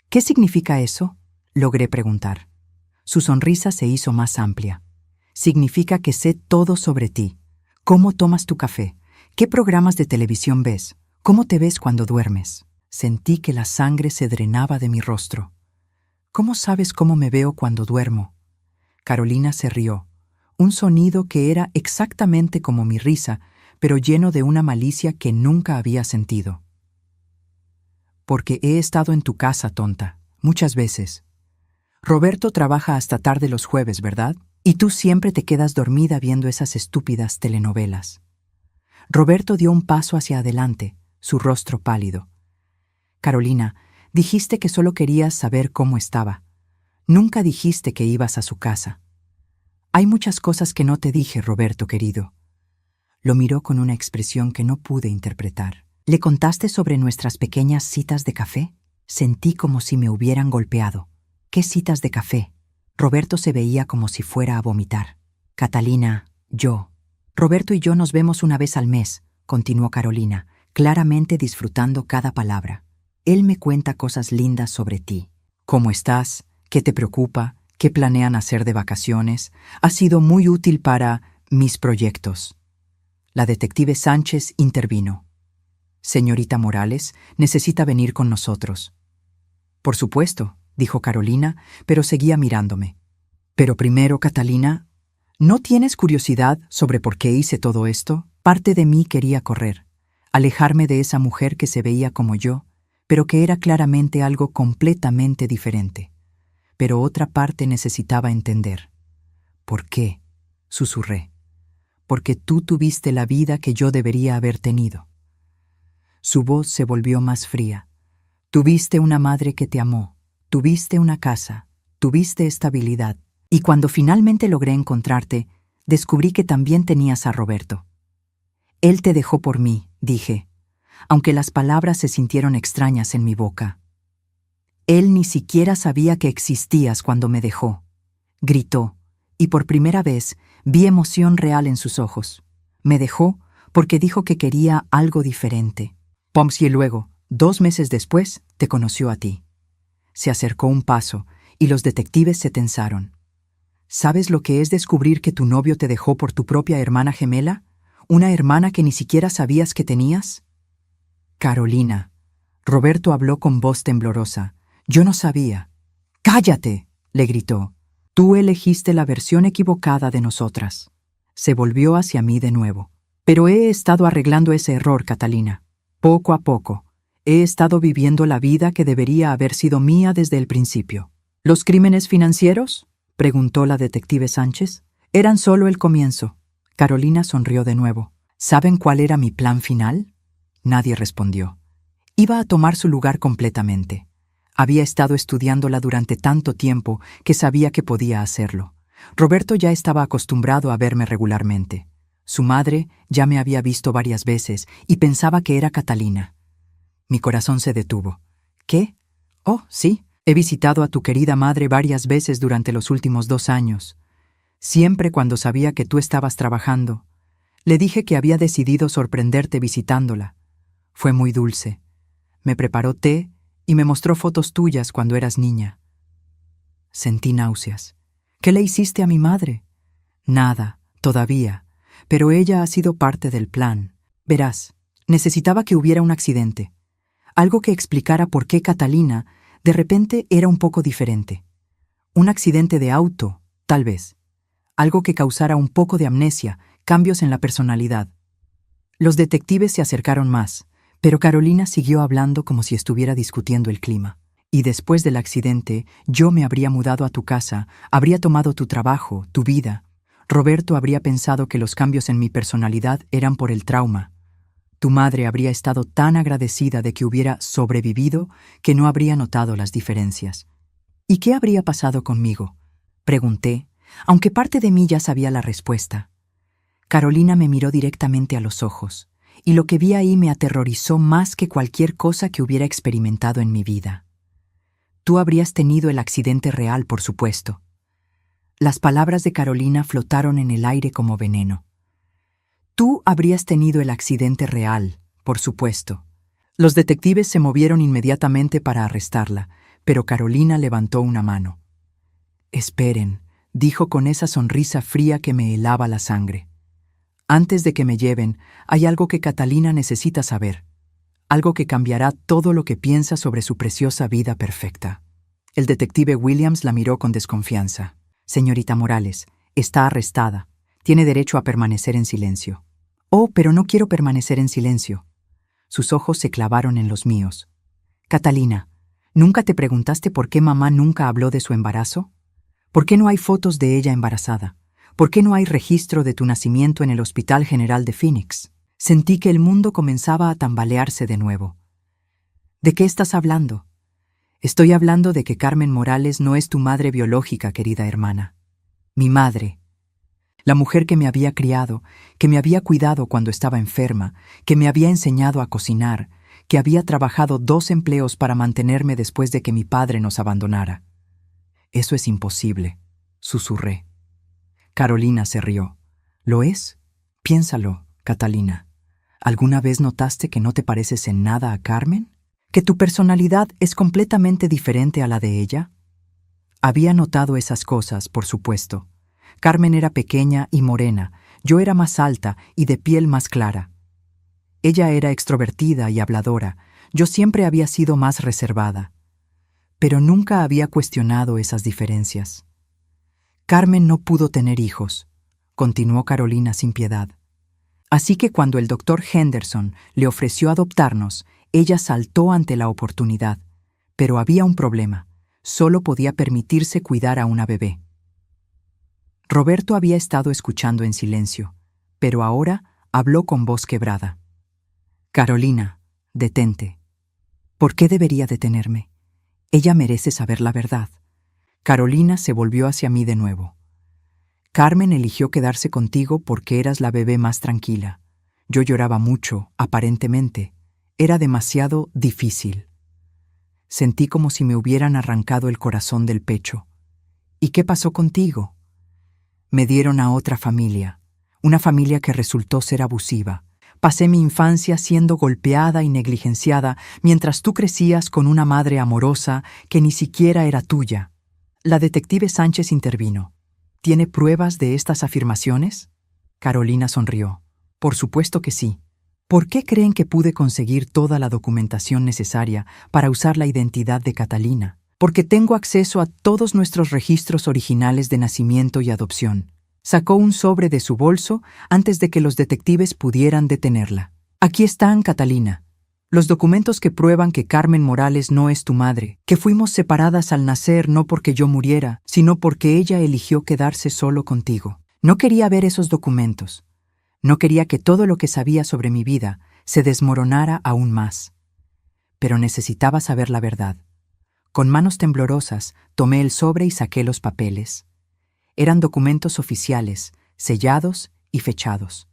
S1: «¿Qué significa eso?», logré preguntar. Su sonrisa se hizo más amplia. «Significa que sé todo sobre ti. ¿Cómo tomas tu café? ¿Qué programas de televisión ves? ¿Cómo te ves cuando duermes?». Sentí que la sangre se drenaba de mi rostro. «¿Cómo sabes cómo me veo cuando duermo?». Carolina se rió, un sonido que era exactamente como mi risa, pero lleno de una malicia que nunca había sentido. «Porque he estado en tu casa, tonta, muchas veces. Roberto trabaja hasta tarde los jueves, ¿verdad? Y tú siempre te quedas dormida viendo esas estúpidas telenovelas». Roberto dio un paso hacia adelante, su rostro pálido. «Carolina, dijiste que solo querías saber cómo estaba. Nunca dijiste que ibas a su casa». «Hay muchas cosas que no te dije, Roberto querido». Lo miró con una expresión que no pude interpretar. «¿Le contaste sobre nuestras pequeñas citas de café?». Sentí como si me hubieran golpeado. «¿Qué citas de café?». Roberto se veía como si fuera a vomitar. «Catalina, Roberto y yo nos vemos una vez al mes», continuó Carolina, claramente disfrutando cada palabra. «Él me cuenta cosas lindas sobre ti. ¿Cómo estás? ¿Qué te preocupa? ¿Qué planean hacer de vacaciones? Ha sido muy útil para mis proyectos». La detective Sánchez intervino. «Señorita Morales, necesita venir con nosotros». «Por supuesto», dijo Carolina, pero seguía mirándome. «Pero primero, Catalina, ¿no tienes curiosidad sobre por qué hice todo esto?». Parte de mí quería correr, alejarme de esa mujer que se veía como yo, pero que era claramente algo completamente diferente. Pero otra parte necesitaba entender. «¿Por qué?», susurré. «Porque tú tuviste la vida que yo debería haber tenido». Su voz se volvió más fría. «Tuviste una madre que te amó, tuviste una casa, tuviste estabilidad, y cuando finalmente logré encontrarte, descubrí que también tenías a Roberto». «Él te dejó por mí», dije, aunque las palabras se sintieron extrañas en mi boca. «Él ni siquiera sabía que existías cuando me dejó», gritó, y por primera vez vi emoción real en sus ojos. «Me dejó porque dijo que quería algo diferente. Y luego, 2 meses después, te conoció a ti». Se acercó un paso, y los detectives se tensaron. «¿Sabes lo que es descubrir que tu novio te dejó por tu propia hermana gemela? ¿Una hermana que ni siquiera sabías que tenías?». «Carolina», Roberto habló con voz temblorosa, «yo no sabía». «¡Cállate!», le gritó. «Tú elegiste la versión equivocada de nosotras». Se volvió hacia mí de nuevo. «Pero he estado arreglando ese error, Catalina. Poco a poco. He estado viviendo la vida que debería haber sido mía desde el principio». «¿Los crímenes financieros?», preguntó la detective Sánchez. «Eran solo el comienzo». Carolina sonrió de nuevo. «¿Saben cuál era mi plan final?». Nadie respondió. Iba a tomar su lugar completamente. Había estado estudiándola durante tanto tiempo que sabía que podía hacerlo. Roberto ya estaba acostumbrado a verme regularmente. Su madre ya me había visto varias veces y pensaba que era Catalina. Mi corazón se detuvo. «¿Qué? Oh, sí, He visitado a tu querida madre varias veces durante los últimos 2 años. Siempre cuando sabía que tú estabas trabajando, le dije que había decidido sorprenderte visitándola. Fue muy dulce. Me preparó té y me mostró fotos tuyas cuando eras niña. Sentí náuseas. ¿Qué le hiciste a mi madre? Nada, todavía, pero ella ha sido parte del plan. Verás, necesitaba que hubiera un accidente. Algo que explicara por qué Catalina, de repente, era un poco diferente. Un accidente de auto, tal vez. Algo que causara un poco de amnesia, cambios en la personalidad. Los detectives se acercaron más, pero Carolina siguió hablando como si estuviera discutiendo el clima. Y después del accidente, yo me habría mudado a tu casa, habría tomado tu trabajo, tu vida. Roberto habría pensado que los cambios en mi personalidad eran por el trauma. Tu madre habría estado tan agradecida de que hubiera sobrevivido que no habría notado las diferencias. ¿Y qué habría pasado conmigo?, pregunté, aunque parte de mí ya sabía la respuesta. Carolina me miró directamente a los ojos, y lo que vi ahí me aterrorizó más que cualquier cosa que hubiera experimentado en mi vida. Tú habrías tenido el accidente real, por supuesto. Las palabras de Carolina flotaron en el aire como veneno. Tú habrías tenido el accidente real, por supuesto. Los detectives se movieron inmediatamente para arrestarla, pero Carolina levantó una mano. Esperen, dijo con esa sonrisa fría que me helaba la sangre. Antes de que me lleven, hay algo que Catalina necesita saber. Algo que cambiará todo lo que piensa sobre su preciosa vida perfecta. El detective Williams la miró con desconfianza. Señorita Morales, está arrestada. Tiene derecho a permanecer en silencio. Oh, pero no quiero permanecer en silencio. Sus ojos se clavaron en los míos. Catalina, ¿nunca te preguntaste por qué mamá nunca habló de su embarazo? ¿Por qué no hay fotos de ella embarazada? ¿Por qué no hay registro de tu nacimiento en el Hospital General de Phoenix? Sentí que el mundo comenzaba a tambalearse de nuevo. ¿De qué estás hablando? Estoy hablando de que Carmen Morales no es tu madre biológica, querida hermana. Mi madre. La mujer que me había criado, que me había cuidado cuando estaba enferma, que me había enseñado a cocinar, que había trabajado 2 empleos para mantenerme después de que mi padre nos abandonara. Eso es imposible, susurré. Carolina se rió. ¿Lo es? Piénsalo, Catalina. ¿Alguna vez notaste que no te pareces en nada a Carmen? ¿Que tu personalidad es completamente diferente a la de ella? Había notado esas cosas, por supuesto. Carmen era pequeña y morena, yo era más alta y de piel más clara. Ella era extrovertida y habladora, yo siempre había sido más reservada. Pero nunca había cuestionado esas diferencias. Carmen no pudo tener hijos, continuó Carolina sin piedad. Así que cuando el doctor Henderson le ofreció adoptarnos, ella saltó ante la oportunidad. Pero había un problema. Solo podía permitirse cuidar a una bebé. Roberto había estado escuchando en silencio, pero ahora habló con voz quebrada. Carolina, detente. ¿Por qué debería detenerme? Ella merece saber la verdad. Carolina se volvió hacia mí de nuevo. Carmen eligió quedarse contigo porque eras la bebé más tranquila. Yo lloraba mucho, aparentemente. Era demasiado difícil. Sentí como si me hubieran arrancado el corazón del pecho. ¿Y qué pasó contigo? Me dieron a otra familia, una familia que resultó ser abusiva. Pasé mi infancia siendo golpeada y negligenciada mientras tú crecías con una madre amorosa que ni siquiera era tuya. La detective Sánchez intervino. ¿Tiene pruebas de estas afirmaciones? Carolina sonrió. Por supuesto que sí. ¿Por qué creen que pude conseguir toda la documentación necesaria para usar la identidad de Catalina? Porque tengo acceso a todos nuestros registros originales de nacimiento y adopción. Sacó un sobre de su bolso antes de que los detectives pudieran detenerla. Aquí están, Catalina. Los documentos que prueban que Carmen Morales no es tu madre, que fuimos separadas al nacer no porque yo muriera, sino porque ella eligió quedarse solo contigo. No quería ver esos documentos. No quería que todo lo que sabía sobre mi vida se desmoronara aún más. Pero necesitaba saber la verdad. Con manos temblorosas, tomé el sobre y saqué los papeles. Eran documentos oficiales, sellados y fechados.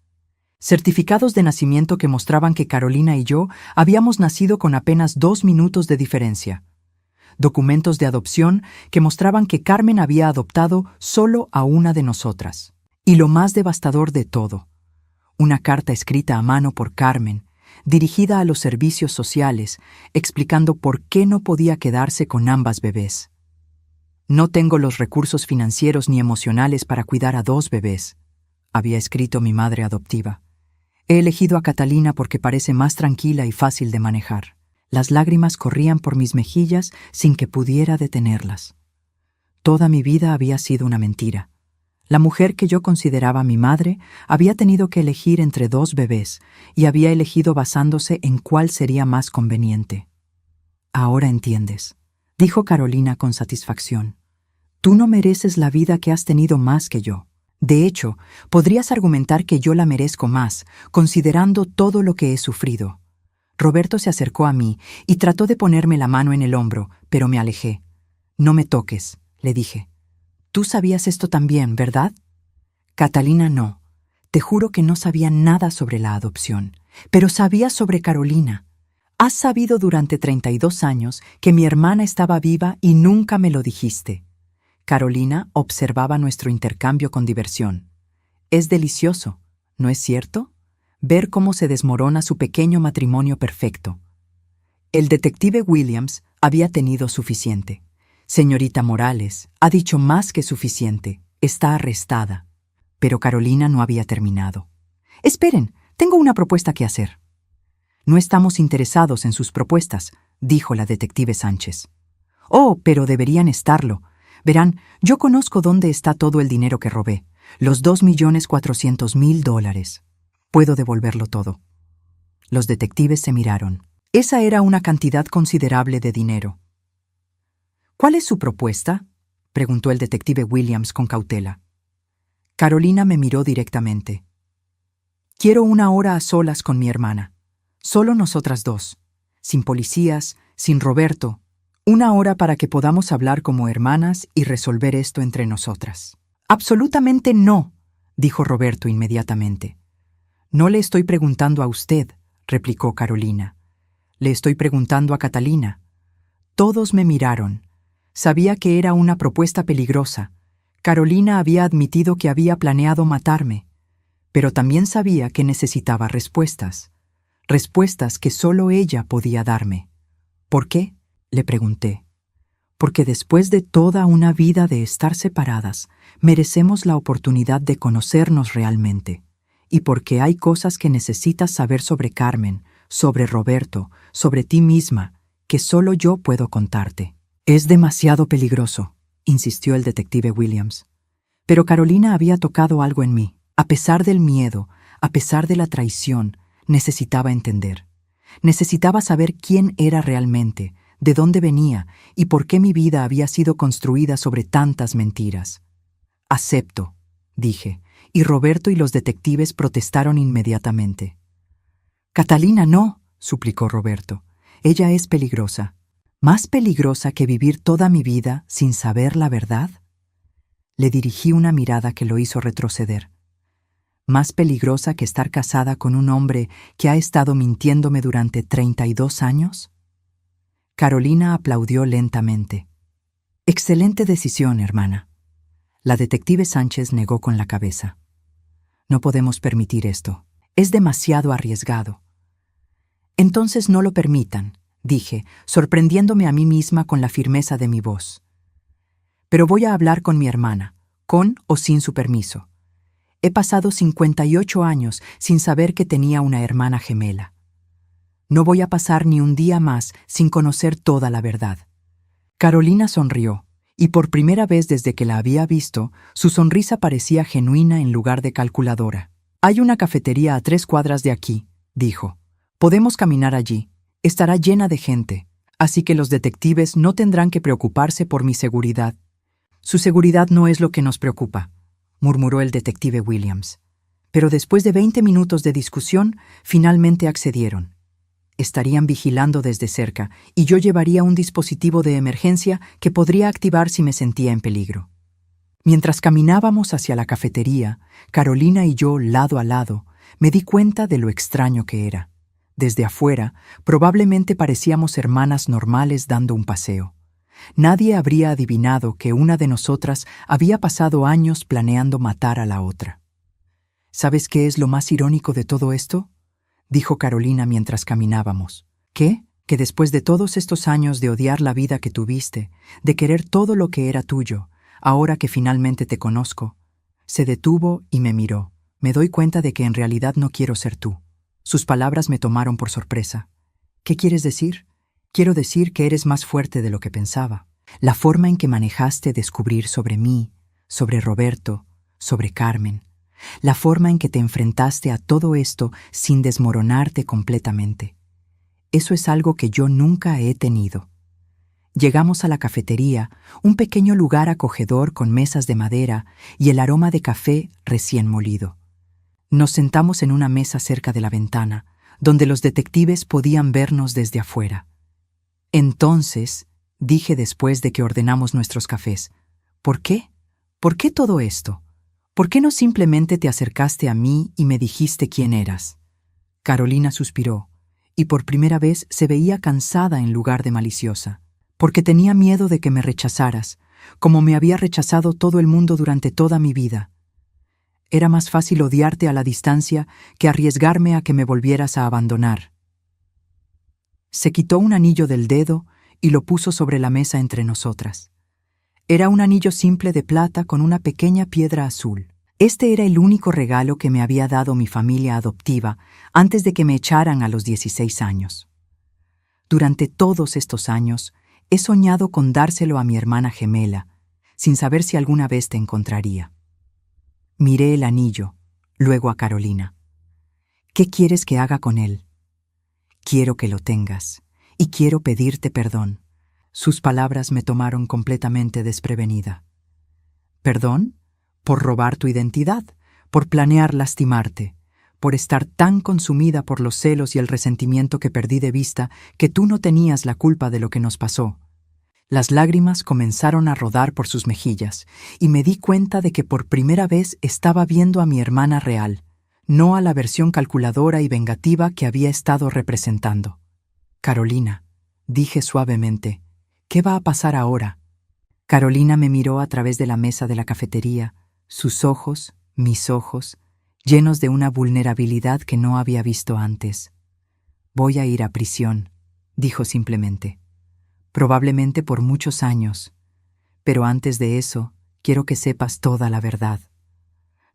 S1: Certificados de nacimiento que mostraban que Carolina y yo habíamos nacido con apenas 2 minutos de diferencia. documentos de adopción que mostraban que Carmen había adoptado solo a una de nosotras. Y lo más devastador de todo, una carta escrita a mano por Carmen, dirigida a los servicios sociales, explicando por qué no podía quedarse con ambas bebés. No tengo los recursos financieros ni emocionales para cuidar a 2 bebés, había escrito mi madre adoptiva. He elegido a Catalina porque parece más tranquila y fácil de manejar. Las lágrimas corrían por mis mejillas sin que pudiera detenerlas. Toda mi vida había sido una mentira. La mujer que yo consideraba mi madre había tenido que elegir entre 2 bebés y había elegido basándose en cuál sería más conveniente. Ahora entiendes, dijo Carolina con satisfacción. Tú no mereces la vida que has tenido más que yo. De hecho, podrías argumentar que yo la merezco más, considerando todo lo que he sufrido. Roberto se acercó a mí y trató de ponerme la mano en el hombro, pero me alejé. No me toques, le dije. Tú sabías esto también, ¿verdad? Catalina no. Te juro que no sabía nada sobre la adopción, pero sabía sobre Carolina. Has sabido durante 32 años que mi hermana estaba viva y nunca me lo dijiste. Carolina observaba nuestro intercambio con diversión. Es delicioso, ¿no es cierto? Ver cómo se desmorona su pequeño matrimonio perfecto. El detective Williams había tenido suficiente. Señorita Morales ha dicho más que suficiente. Está arrestada. Pero Carolina no había terminado. Esperen, tengo una propuesta que hacer. No estamos interesados en sus propuestas, dijo la detective Sánchez. Oh, pero deberían estarlo. Verán, yo conozco dónde está todo el dinero que robé. Los $2.400.000. Puedo devolverlo todo. Los detectives se miraron. Esa era una cantidad considerable de dinero. ¿Cuál es su propuesta?, preguntó el detective Williams con cautela. Carolina me miró directamente. Quiero 1 hora a solas con mi hermana. Solo nosotras 2. Sin policías, sin Roberto. 1 hora para que podamos hablar como hermanas y resolver esto entre nosotras. Absolutamente no, dijo Roberto inmediatamente. No le estoy preguntando a usted, replicó Carolina. Le estoy preguntando a Catalina. Todos me miraron. Sabía que era una propuesta peligrosa. Carolina había admitido que había planeado matarme, pero también sabía que necesitaba respuestas. Respuestas que solo ella podía darme. ¿Por qué?, le pregunté. Porque después de toda una vida de estar separadas, merecemos la oportunidad de conocernos realmente. Y porque hay cosas que necesitas saber sobre Carmen, sobre Roberto, sobre ti misma, que solo yo puedo contarte. Es demasiado peligroso, insistió el detective Williams. Pero Carolina había tocado algo en mí. A pesar del miedo, a pesar de la traición, necesitaba entender. Necesitaba saber quién era realmente, de dónde venía y por qué mi vida había sido construida sobre tantas mentiras. Acepto, dije, y Roberto y los detectives protestaron inmediatamente. Catalina no, suplicó Roberto. Ella es peligrosa. ¿Más peligrosa que vivir toda mi vida sin saber la verdad? Le dirigí una mirada que lo hizo retroceder. ¿Más peligrosa que estar casada con un hombre que ha estado mintiéndome durante 32 años? Carolina aplaudió lentamente. Excelente decisión, hermana. La detective Sánchez negó con la cabeza. No podemos permitir esto. Es demasiado arriesgado. Entonces no lo permitan, dije, sorprendiéndome a mí misma con la firmeza de mi voz. Pero voy a hablar con mi hermana, con o sin su permiso. He pasado 58 años sin saber que tenía una hermana gemela. No voy a pasar ni un día más sin conocer toda la verdad. Carolina sonrió, y por primera vez desde que la había visto, su sonrisa parecía genuina en lugar de calculadora. Hay una cafetería a 3 cuadras de aquí, dijo. Podemos caminar allí. Estará llena de gente, así que los detectives no tendrán que preocuparse por mi seguridad. Su seguridad no es lo que nos preocupa, murmuró el detective Williams. Pero después de 20 minutos de discusión, finalmente accedieron. Estarían vigilando desde cerca y yo llevaría un dispositivo de emergencia que podría activar si me sentía en peligro. Mientras caminábamos hacia la cafetería, Carolina y yo lado a lado, me di cuenta de lo extraño que era. Desde afuera, probablemente parecíamos hermanas normales dando un paseo. Nadie habría adivinado que una de nosotras había pasado años planeando matar a la otra. ¿Sabes qué es lo más irónico de todo esto?, dijo Carolina mientras caminábamos. ¿Qué? Que después de todos estos años de odiar la vida que tuviste, de querer todo lo que era tuyo, ahora que finalmente te conozco. Se detuvo y me miró. Me doy cuenta de que en realidad no quiero ser tú. Sus palabras me tomaron por sorpresa. ¿Qué quieres decir? Quiero decir que eres más fuerte de lo que pensaba. La forma en que manejaste descubrir sobre mí, sobre Roberto, sobre Carmen. La forma en que te enfrentaste a todo esto sin desmoronarte completamente. Eso es algo que yo nunca he tenido. Llegamos a la cafetería, un pequeño lugar acogedor con mesas de madera y el aroma de café recién molido. Nos sentamos en una mesa cerca de la ventana, donde los detectives podían vernos desde afuera. Entonces, dije después de que ordenamos nuestros cafés, ¿por qué? ¿Por qué todo esto? ¿Por qué no simplemente te acercaste a mí y me dijiste quién eras? Carolina suspiró, y por primera vez se veía cansada en lugar de maliciosa, porque tenía miedo de que me rechazaras, como me había rechazado todo el mundo durante toda mi vida. Era más fácil odiarte a la distancia que arriesgarme a que me volvieras a abandonar. Se quitó un anillo del dedo y lo puso sobre la mesa entre nosotras. Era un anillo simple de plata con una pequeña piedra azul. Este era el único regalo que me había dado mi familia adoptiva antes de que me echaran a los 16 años. Durante todos estos años, he soñado con dárselo a mi hermana gemela, sin saber si alguna vez te encontraría. Miré el anillo, luego a Carolina. ¿Qué quieres que haga con él? Quiero que lo tengas, y quiero pedirte perdón. Sus palabras me tomaron completamente desprevenida. ¿Perdón? Por robar tu identidad, por planear lastimarte, por estar tan consumida por los celos y el resentimiento que perdí de vista que tú no tenías la culpa de lo que nos pasó. Las lágrimas comenzaron a rodar por sus mejillas y me di cuenta de que por primera vez estaba viendo a mi hermana real, no a la versión calculadora y vengativa que había estado representando. Carolina, dije suavemente, ¿qué va a pasar ahora? Carolina me miró a través de la mesa de la cafetería, sus ojos, mis ojos, llenos de una vulnerabilidad que no había visto antes. Voy a ir a prisión, dijo simplemente. Probablemente por muchos años, pero antes de eso, quiero que sepas toda la verdad.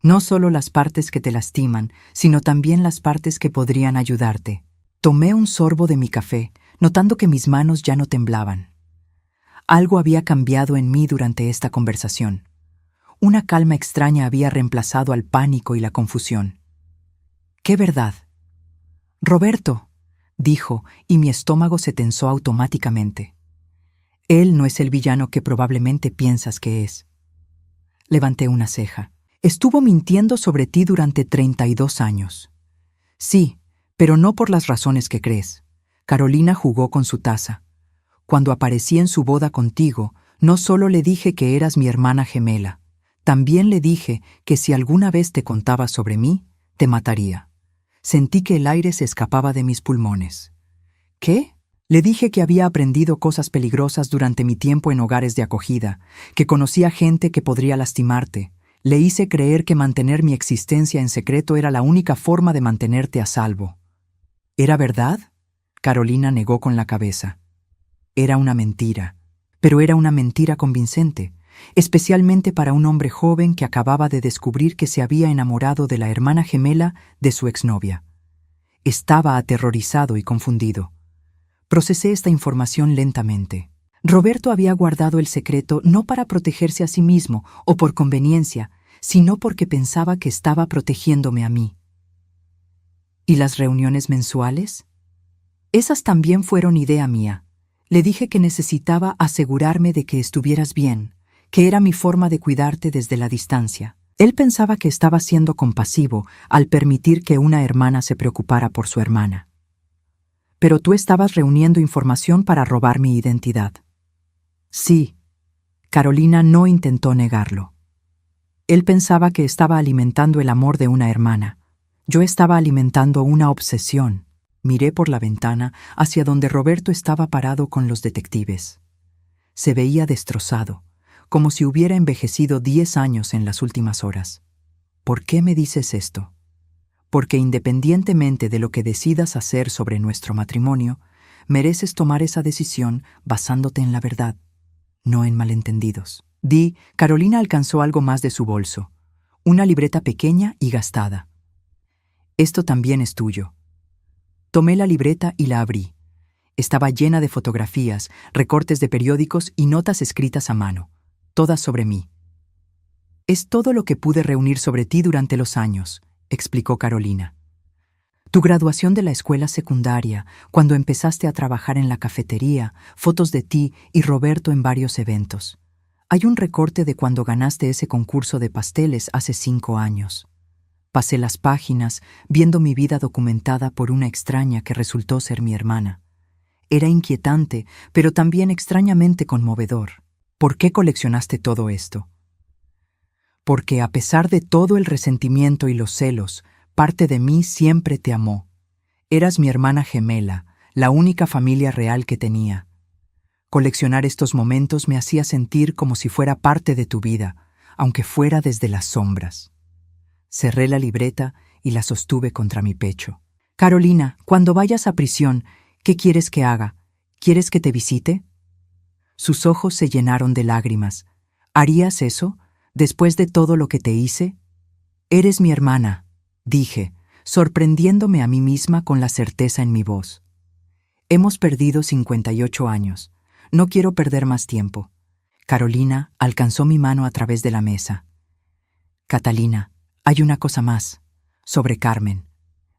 S1: No solo las partes que te lastiman, sino también las partes que podrían ayudarte. Tomé un sorbo de mi café, notando que mis manos ya no temblaban. Algo había cambiado en mí durante esta conversación. Una calma extraña había reemplazado al pánico y la confusión. ¿Qué verdad? Roberto, dijo, y mi estómago se tensó automáticamente. Él no es el villano que probablemente piensas que es. Levanté una ceja. Estuvo mintiendo sobre ti durante 32 años. Sí, pero no por las razones que crees. Carolina jugó con su taza. Cuando aparecí en su boda contigo, no solo le dije que eras mi hermana gemela, también le dije que si alguna vez te contaba sobre mí, te mataría. Sentí que el aire se escapaba de mis pulmones. ¿Qué? Le dije que había aprendido cosas peligrosas durante mi tiempo en hogares de acogida, que conocía gente que podría lastimarte. Le hice creer que mantener mi existencia en secreto era la única forma de mantenerte a salvo. ¿Era verdad? Carolina negó con la cabeza. Era una mentira, pero era una mentira convincente, especialmente para un hombre joven que acababa de descubrir que se había enamorado de la hermana gemela de su exnovia. Estaba aterrorizado y confundido. Procesé esta información lentamente. Roberto había guardado el secreto no para protegerse a sí mismo o por conveniencia, sino porque pensaba que estaba protegiéndome a mí. ¿Y las reuniones mensuales? Esas también fueron idea mía. Le dije que necesitaba asegurarme de que estuvieras bien, que era mi forma de cuidarte desde la distancia. Él pensaba que estaba siendo compasivo al permitir que una hermana se preocupara por su hermana. Pero tú estabas reuniendo información para robar mi identidad. Sí. Carolina no intentó negarlo. Él pensaba que estaba alimentando el amor de una hermana. Yo estaba alimentando una obsesión. Miré por la ventana hacia donde Roberto estaba parado con los detectives. Se veía destrozado, como si hubiera envejecido 10 años en las últimas horas. ¿Por qué me dices esto? Porque independientemente de lo que decidas hacer sobre nuestro matrimonio, mereces tomar esa decisión basándote en la verdad, no en malentendidos. Carolina alcanzó algo más de su bolso, una libreta pequeña y gastada. Esto también es tuyo. Tomé la libreta y la abrí. Estaba llena de fotografías, recortes de periódicos y notas escritas a mano, todas sobre mí. Es todo lo que pude reunir sobre ti durante los años, explicó Carolina. Tu graduación de la escuela secundaria, cuando empezaste a trabajar en la cafetería, fotos de ti y Roberto en varios eventos. Hay un recorte de cuando ganaste ese concurso de pasteles hace 5 años. Pasé las páginas, viendo mi vida documentada por una extraña que resultó ser mi hermana. Era inquietante, pero también extrañamente conmovedor. ¿Por qué coleccionaste todo esto? Porque a pesar de todo el resentimiento y los celos, parte de mí siempre te amó. Eras mi hermana gemela, la única familia real que tenía. Coleccionar estos momentos me hacía sentir como si fuera parte de tu vida, aunque fuera desde las sombras. Cerré la libreta y la sostuve contra mi pecho. Carolina, cuando vayas a prisión, ¿qué quieres que haga? ¿Quieres que te visite? Sus ojos se llenaron de lágrimas. ¿Harías eso, después de todo lo que te hice? Eres mi hermana, dije, sorprendiéndome a mí misma con la certeza en mi voz. Hemos perdido 58 años. No quiero perder más tiempo. Carolina alcanzó mi mano a través de la mesa. Catalina, hay una cosa más. Sobre Carmen.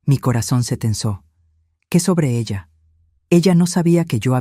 S1: Mi corazón se tensó. ¿Qué sobre ella? Ella no sabía que yo había